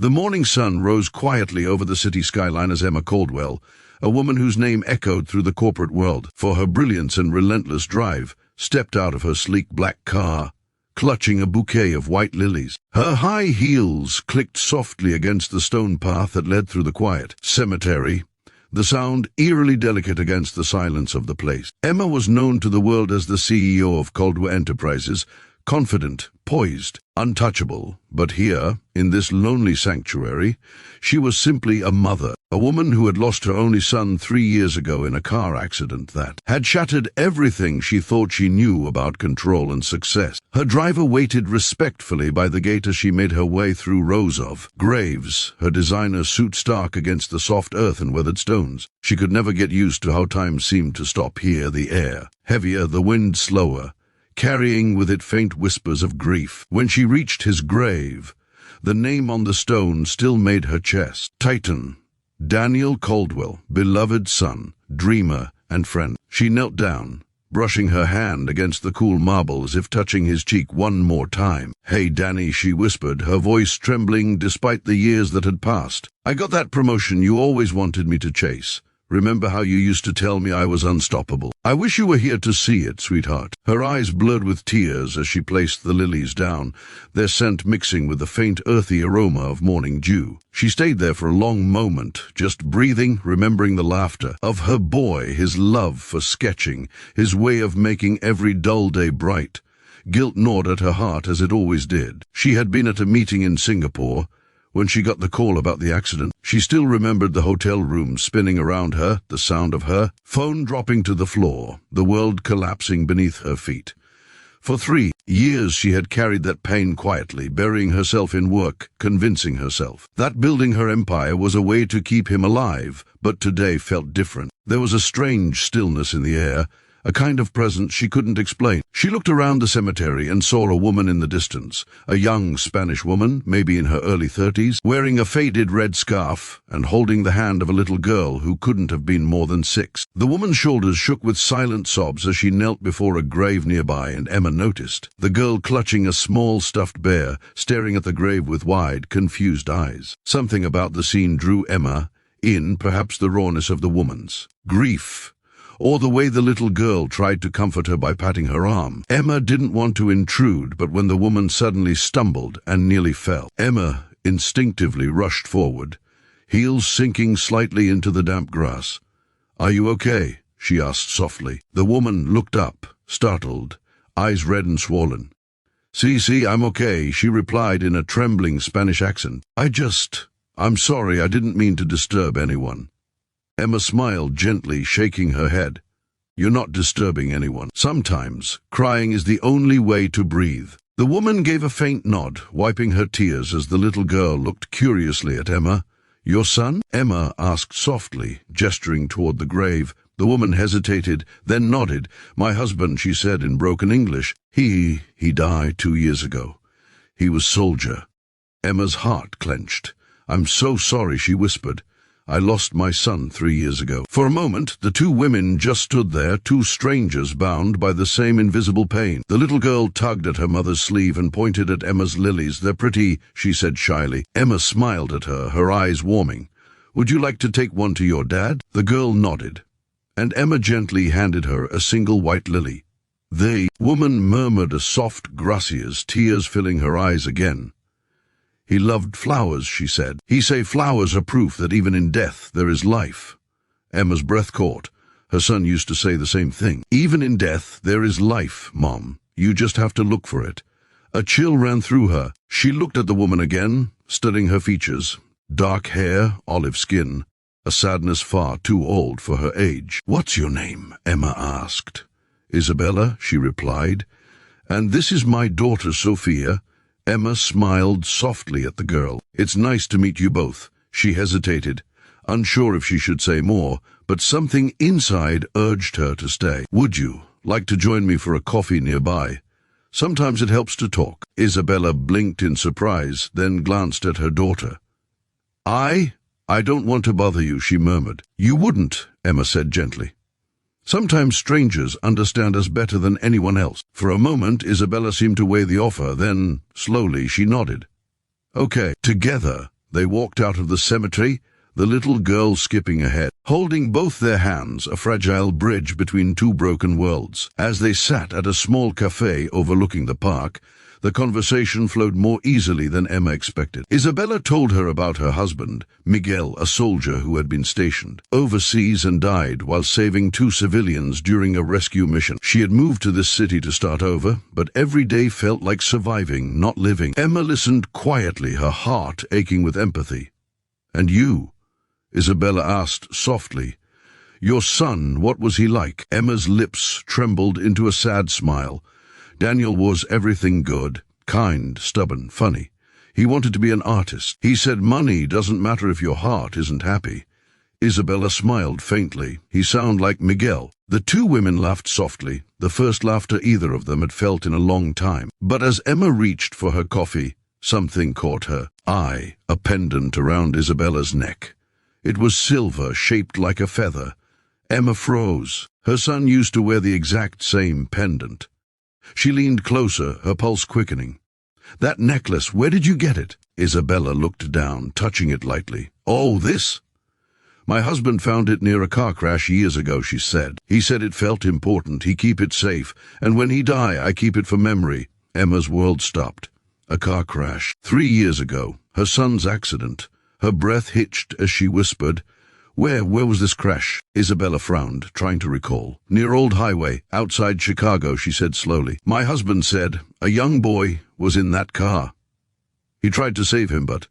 The morning sun rose quietly over the city skyline as Emma Caldwell, a woman whose name echoed through the corporate world for her brilliance and relentless drive, stepped out of her sleek black car, clutching a bouquet of white lilies. Her high heels clicked softly against the stone path that led through the quiet cemetery, the sound eerily delicate against the silence of the place. Emma was known to the world as the CEO of Caldwell Enterprises, confident, poised, untouchable. But here, in this lonely sanctuary, she was simply a mother, a woman who had lost her only son 3 years ago in a car accident that had shattered everything she thought she knew about control and success. Her driver waited respectfully by the gate as she made her way through rows of graves, her designer suit stark against the soft earth and weathered stones. She could never get used to how time seemed to stop here, the air heavier, the wind slower, carrying with it faint whispers of grief. When she reached his grave, the name on the stone still made her chest tighten. Daniel Caldwell, beloved son, dreamer, and friend. She knelt down, brushing her hand against the cool marble as if touching his cheek one more time. "Hey, Danny," she whispered, her voice trembling despite the years that had passed. "I got that promotion you always wanted me to chase. Remember how you used to tell me I was unstoppable? I wish you were here to see it, sweetheart." Her eyes blurred with tears as she placed the lilies down, their scent mixing with the faint earthy aroma of morning dew. She stayed there for a long moment, just breathing, remembering the laughter of her boy, his love for sketching, his way of making every dull day bright. Guilt gnawed at her heart as it always did. She had been at a meeting in Singapore when she got the call about the accident. She still remembered the hotel room spinning around her, the sound of her phone dropping to the floor, the world collapsing beneath her feet. For 3 years she had carried that pain quietly, burying herself in work, convincing herself that building her empire was a way to keep him alive. But today felt different. There was a strange stillness in the air, a kind of presence she couldn't explain. She looked around the cemetery and saw a woman in the distance, a young Spanish woman, maybe in her early 30s, wearing a faded red scarf and holding the hand of a little girl who couldn't have been more than 6. The woman's shoulders shook with silent sobs as she knelt before a grave nearby, and Emma noticed the girl clutching a small stuffed bear, staring at the grave with wide, confused eyes. Something about the scene drew Emma in, perhaps the rawness of the woman's grief, or the way the little girl tried to comfort her by patting her arm. Emma didn't want to intrude, but when the woman suddenly stumbled and nearly fell, Emma instinctively rushed forward, heels sinking slightly into the damp grass. "Are you okay?" she asked softly. The woman looked up, startled, eyes red and swollen. "Sí, I'm okay," she replied in a trembling Spanish accent. I'm sorry, I didn't mean to disturb anyone." Emma smiled gently, shaking her head. "You're not disturbing anyone. Sometimes crying is the only way to breathe." The woman gave a faint nod, wiping her tears as the little girl looked curiously at Emma. "Your son?" Emma asked softly, gesturing toward the grave. The woman hesitated, then nodded. "My husband," she said in broken English. He died 2 years ago. He was soldier." Emma's heart clenched. "I'm so sorry," she whispered. "I lost my son 3 years ago." For a moment, the two women just stood there, two strangers bound by the same invisible pain. The little girl tugged at her mother's sleeve and pointed at Emma's lilies. "They're pretty," she said shyly. Emma smiled at her, her eyes warming. "Would you like to take one to your dad?" The girl nodded, and Emma gently handed her a single white lily. The woman murmured a soft gracias, tears filling her eyes again. "He loved flowers," she said. "He say flowers are proof that even in death there is life." Emma's breath caught. Her son used to say the same thing. "Even in death there is life, Mom. You just have to look for it." A chill ran through her. She looked at the woman again, studying her features. Dark hair, olive skin, a sadness far too old for her age. "What's your name?" Emma asked. "Isabella," she replied. "And this is my daughter, Sophia." Emma smiled softly at the girl. "It's nice to meet you both." She hesitated, unsure if she should say more, but something inside urged her to stay. "Would you like to join me for a coffee nearby? Sometimes it helps to talk." Isabella blinked in surprise, then glanced at her daughter. I don't want to bother you," she murmured. "You wouldn't," Emma said gently. "Sometimes strangers understand us better than anyone else." For a moment, Isabella seemed to weigh the offer, then, slowly, she nodded. "Okay." Together, They walked out of the cemetery, the little girl skipping ahead, holding both their hands, a fragile bridge between two broken worlds. As they sat at a small cafe overlooking the park, the conversation flowed more easily than Emma expected. Isabella told her about her husband, Miguel, a soldier who had been stationed overseas and died while saving 2 civilians during a rescue mission. She had moved to this city to start over, but every day felt like surviving, not living. Emma listened quietly, her heart aching with empathy. "And you?" Isabella asked softly. "Your son, what was he like?" Emma's lips trembled into a sad smile. Daniel was everything good, kind, stubborn, funny. He wanted to be an artist. He said money doesn't matter if your heart isn't happy. Isabella smiled faintly. He sounded like Miguel. The 2 women laughed softly, the first laughter either of them had felt in a long time. But as Emma reached for her coffee, something caught her eye, a pendant around Isabella's neck. It was silver, shaped like a feather. Emma froze. Her son used to wear the exact same pendant. She leaned closer, her pulse quickening. "That necklace, where did you get it?" Isabella looked down, touching it lightly. "Oh, this?" "My husband found it near a car crash years ago," she said. "He said it felt important, he keep it safe, and when he die, I keep it for memory." Emma's world stopped. A car crash. 3 years ago. Her son's accident. Her breath hitched as she whispered, Where was this crash?" Isabella frowned, trying to recall. "Near Old Highway, outside Chicago," she said slowly. "My husband said a young boy was in that car. He tried to save him, but—"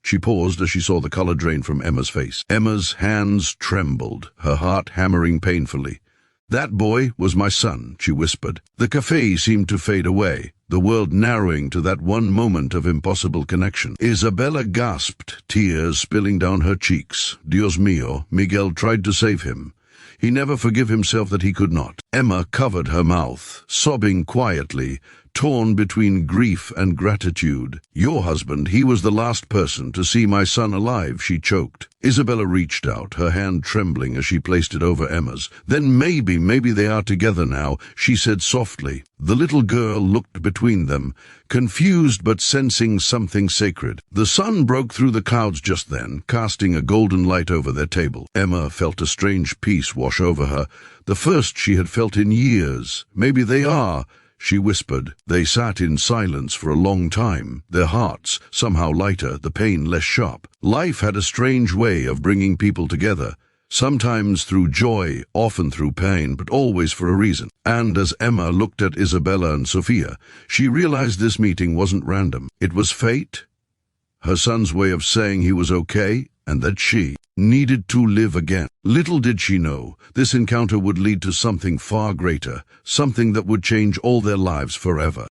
She paused as she saw the color drain from Emma's face. Emma's hands trembled, her heart hammering painfully. "That boy was my son," she whispered. The cafe seemed to fade away, the world narrowing to that one moment of impossible connection. Isabella gasped, tears spilling down her cheeks. Dios mío, Miguel tried to save him. He never forgave himself that he could not. Emma covered her mouth, sobbing quietly, torn between grief and gratitude. "Your husband, he was the last person to see my son alive," she choked. Isabella reached out, her hand trembling as she placed it over Emma's. "Then maybe they are together now," she said softly. The little girl looked between them, confused but sensing something sacred. The sun broke through the clouds just then, casting a golden light over their table. Emma felt a strange peace wash over her, the first she had felt in years. "Maybe they are," she whispered. They sat in silence for a long time, their hearts somehow lighter, the pain less sharp. Life had a strange way of bringing people together, sometimes through joy, often through pain, but always for a reason. And as Emma looked at Isabella and Sophia, she realized this meeting wasn't random. It was fate, her son's way of saying he was okay, and that she needed to live again. Little did she know, this encounter would lead to something far greater, something that would change all their lives forever.